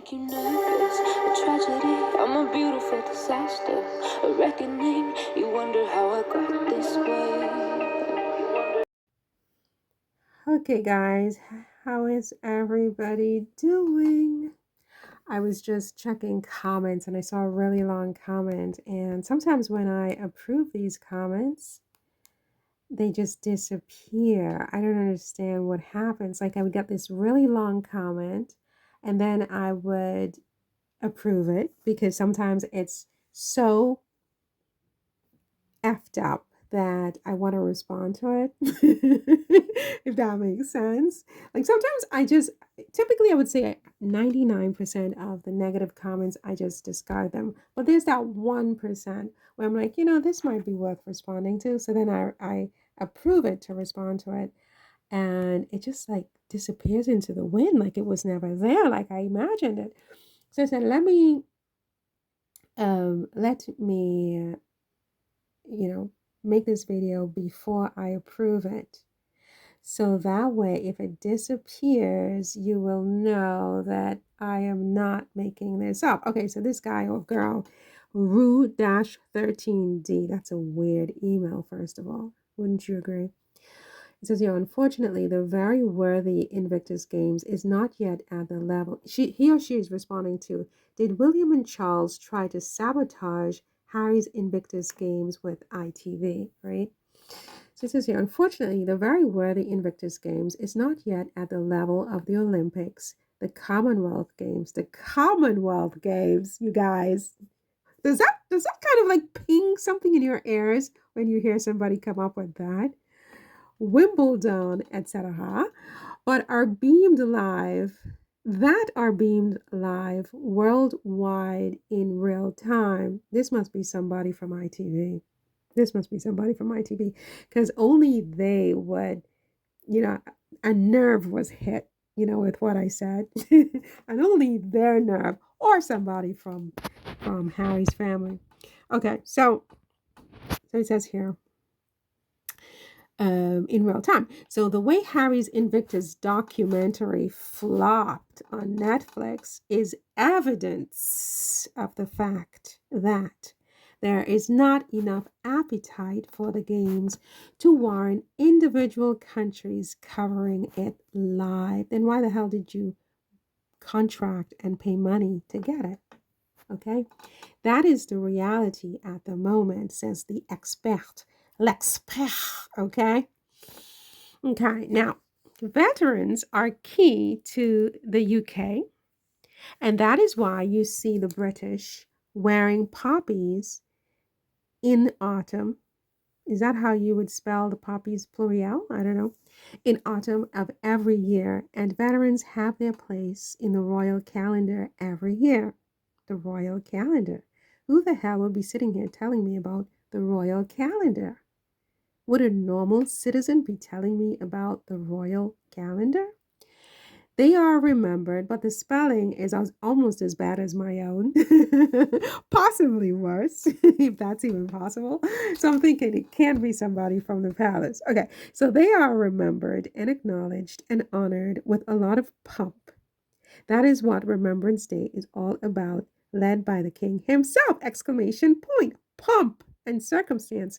make you nervous. A tragedy, I'm a beautiful disaster. A reckoning, you wonder how I got this way. Okay, guys, how is everybody doing? I was just checking comments and I saw a really long comment. And sometimes when I approve these comments, they just disappear. I don't understand what happens. Like, I would get this really long comment and then I would approve it because sometimes it's so effed up that I want to respond to it, if that makes sense. Like sometimes typically I would say 99% of the negative comments, I just discard them. But there's that 1% where I'm like, this might be worth responding to. So then I approve it to respond to it. And it just like disappears into the wind like it was never there, like I imagined it. So I said, let me make this video before I approve it. So that way, if it disappears, you will know that I am not making this up. Okay, so this guy or girl, Rue-13D, that's a weird email, first of all. Wouldn't you agree? It says here, unfortunately, the very worthy Invictus Games is not yet at the level. He or she is responding to, did William and Charles try to sabotage Harry's Invictus Games with ITV, right? So it says here, unfortunately, the very worthy Invictus Games is not yet at the level of the Olympics, the Commonwealth Games, you guys. Does that kind of like ping something in your ears when you hear somebody come up with that? Wimbledon, etc., but are beamed live worldwide in real time. This must be somebody from ITV. Because only they would, a nerve was hit, with what I said, and only their nerve or somebody from Harry's family. Okay, so it says here, in real time. So the way Harry's Invictus documentary flopped on Netflix is evidence of the fact that there is not enough appetite for the games to warrant individual countries covering it live. Then why the hell did you contract and pay money to get it? Okay, that is the reality at the moment, says the expert. L'expert, okay? Okay, now, veterans are key to the UK, and that is why you see the British wearing poppies in autumn. Is that how you would spell the poppies pluriel? I don't know. In autumn of every year, and veterans have their place in the royal calendar every year. The royal calendar. Who the hell would be sitting here telling me about the royal calendar? Would a normal citizen be telling me about the royal calendar? They are remembered, but the spelling is almost as bad as my own. Possibly worse, if that's even possible. So I'm thinking it can't be somebody from the palace. Okay, so they are remembered and acknowledged and honored with a lot of pomp. That is what Remembrance Day is all about, led by the king himself! Exclamation point. Pomp and circumstance.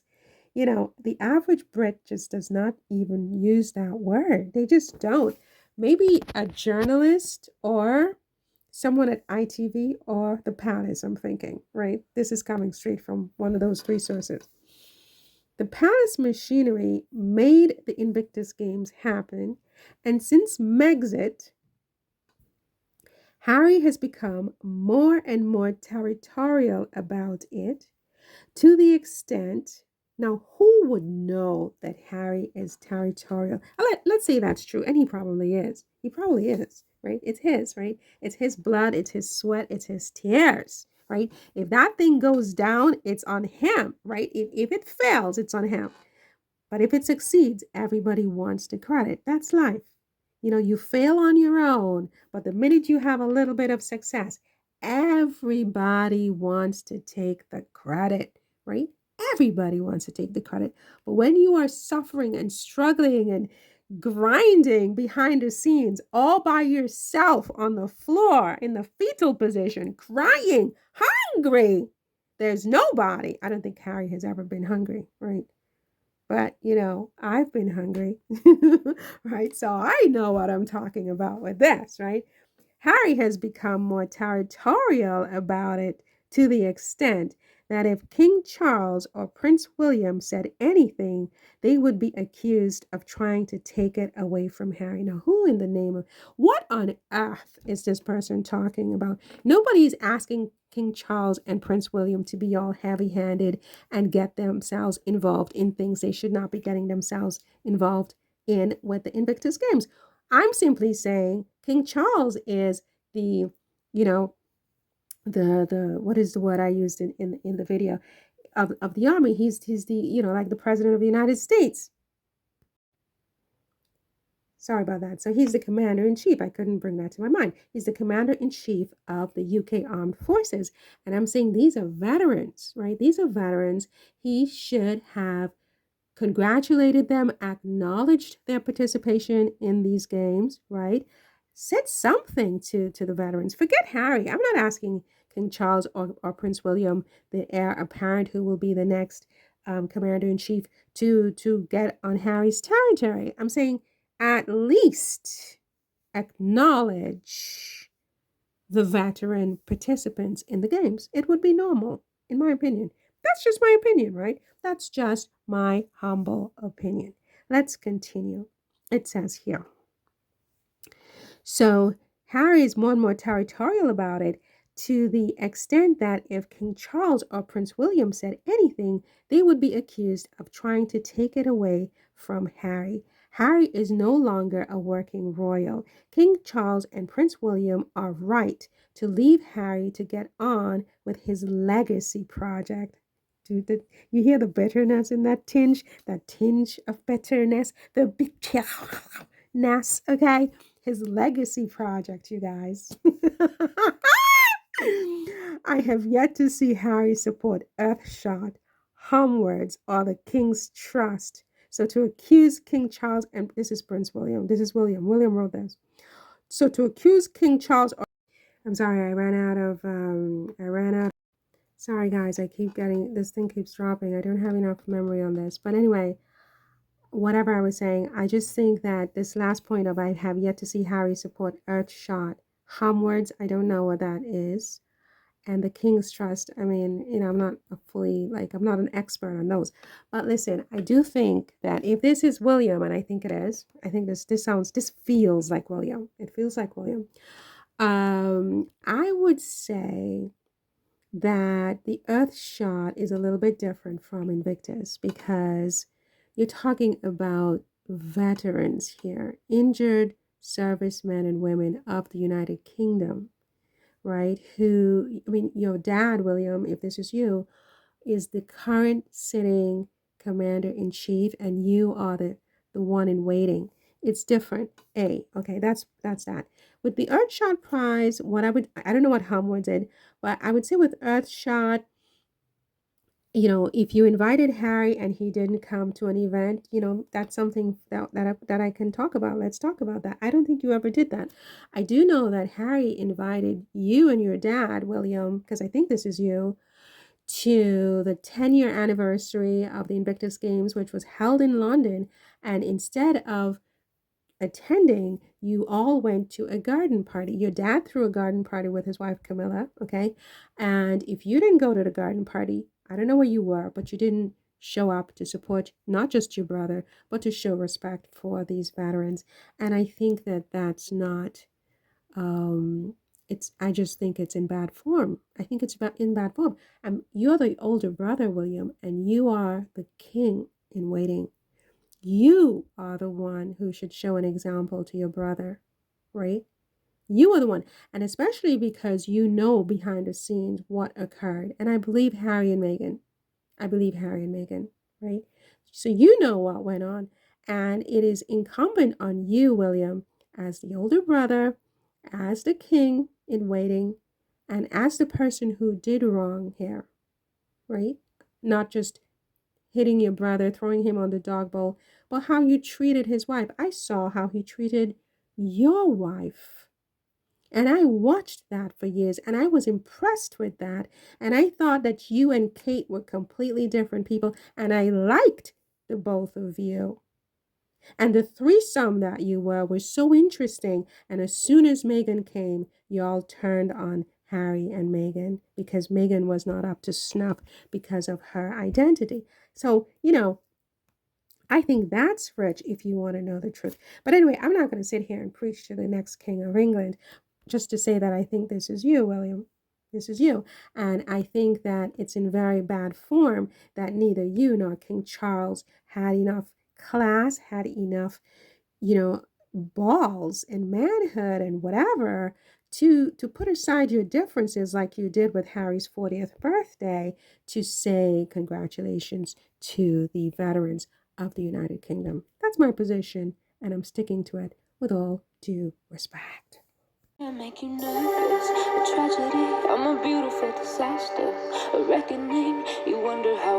The average Brit just does not even use that word. They just don't. Maybe a journalist or someone at ITV or the palace, I'm thinking, right? This is coming straight from one of those three sources. The palace machinery made the Invictus Games happen, and since Megxit, Harry has become more and more territorial about it, to the extent, now who would know that Harry is territorial? Let's say that's true, and he probably is. Right? It's his, right? It's his blood, it's his sweat, it's his tears, right? If that thing goes down, it's on him, right? If it fails, it's on him. But if it succeeds, everybody wants the credit. That's life. You fail on your own, but the minute you have a little bit of success, everybody wants to take the credit, right? Everybody wants to take the credit. But when you are suffering and struggling and grinding behind the scenes all by yourself on the floor in the fetal position, crying, hungry. There's nobody. I don't think Harry has ever been hungry, right? But, I've been hungry, right? So I know what I'm talking about with this, right? Harry has become more territorial about it to the extent that if King Charles or Prince William said anything, they would be accused of trying to take it away from Harry. Now, who in the name of what on earth is this person talking about? Nobody's asking King Charles and Prince William to be all heavy handed and get themselves involved in things they should not be getting themselves involved in with the Invictus Games. I'm simply saying King Charles is the, you know, the what is the word I used in the video of the army. He's the, like the president of the United States. Sorry about that. So he's the commander in chief. I couldn't bring that to my mind. He's the commander in chief of the UK Armed Forces. And I'm saying these are veterans, right? These are veterans. He should have congratulated them, acknowledged their participation in these games, right? Said something to the veterans. Forget Harry. I'm not asking King Charles or Prince William, the heir apparent who will be the next commander in chief, to get on Harry's territory. I'm saying at least acknowledge the veteran participants in the games. It would be normal, in my opinion. That's just my opinion, right? That's just my humble opinion. Let's continue. It says here. So Harry is more and more territorial about it to the extent that if King Charles or Prince William said anything, they would be accused of trying to take it away from Harry. Harry is no longer a working royal. King Charles and Prince William are right to leave Harry to get on with his legacy project. Dude, you hear the bitterness in that tinge of bitterness, the bitterness, okay? His legacy project, you guys. I have yet to see Harry support Earthshot, Homewards, or the King's Trust. So to accuse King Charles, and this is Prince William, this is William wrote this. So to accuse King Charles, I'm sorry, I ran out. Sorry guys, I keep getting, this thing keeps dropping. I don't have enough memory on this. But anyway, whatever I was saying, I just think that this last point of I have yet to see Harry support Earthshot, Homewards, I don't know what that is, and the King's Trust. I mean, I'm not I'm not an expert on those. But listen, I do think that if this is William, and I think it is, I think this feels like William. It feels like William. I would say that the Earthshot is a little bit different from Invictus because you're talking about veterans here, injured servicemen and women of the United Kingdom, right? Your dad, William, if this is you, is the current sitting commander in chief, and you are the one in waiting. It's different. Okay, that's that. With the Earthshot prize, I don't know what Homewood did, but I would say with Earthshot, if you invited Harry and he didn't come to an event, that's something that I can talk about. Let's talk about that. I don't think you ever did that. I do know that Harry invited you and your dad, William, because I think this is you, to the 10-year anniversary of the Invictus Games, which was held in London. And instead of attending, you all went to a garden party. Your dad threw a garden party with his wife, Camilla, okay? And if you didn't go to the garden party, I don't know where you were, but you didn't show up to support not just your brother, but to show respect for these veterans. And I think that that's not I just think it's in bad form. I think it's in bad form. You're the older brother, William, and you are the king in waiting. You are the one who should show an example to your brother, right? You are the one. And especially because you know behind the scenes what occurred. And I believe Harry and Meghan. Right? So you know what went on. And it is incumbent on you, William, as the older brother, as the king in waiting, and as the person who did wrong here, right? Not just hitting your brother, throwing him on the dog bowl, but how you treated his wife. I saw how he treated your wife. And I watched that for years and I was impressed with that. And I thought that you and Kate were completely different people. And I liked the both of you. And the threesome that you were was so interesting. And as soon as Meghan came, y'all turned on Harry and Meghan because Meghan was not up to snuff because of her identity. So, I think that's rich if you want to know the truth. But anyway, I'm not going to sit here and preach to the next king of England just to say that I think this is you, William. This is you. And I think that it's in very bad form that neither you nor King Charles had enough class, had enough, balls and manhood and whatever to put aside your differences like you did with Harry's 40th birthday to say congratulations to the veterans of the United Kingdom. That's my position, and I'm sticking to it with all due respect. I make you nervous, a tragedy. I'm a beautiful disaster, a reckoning. You wonder how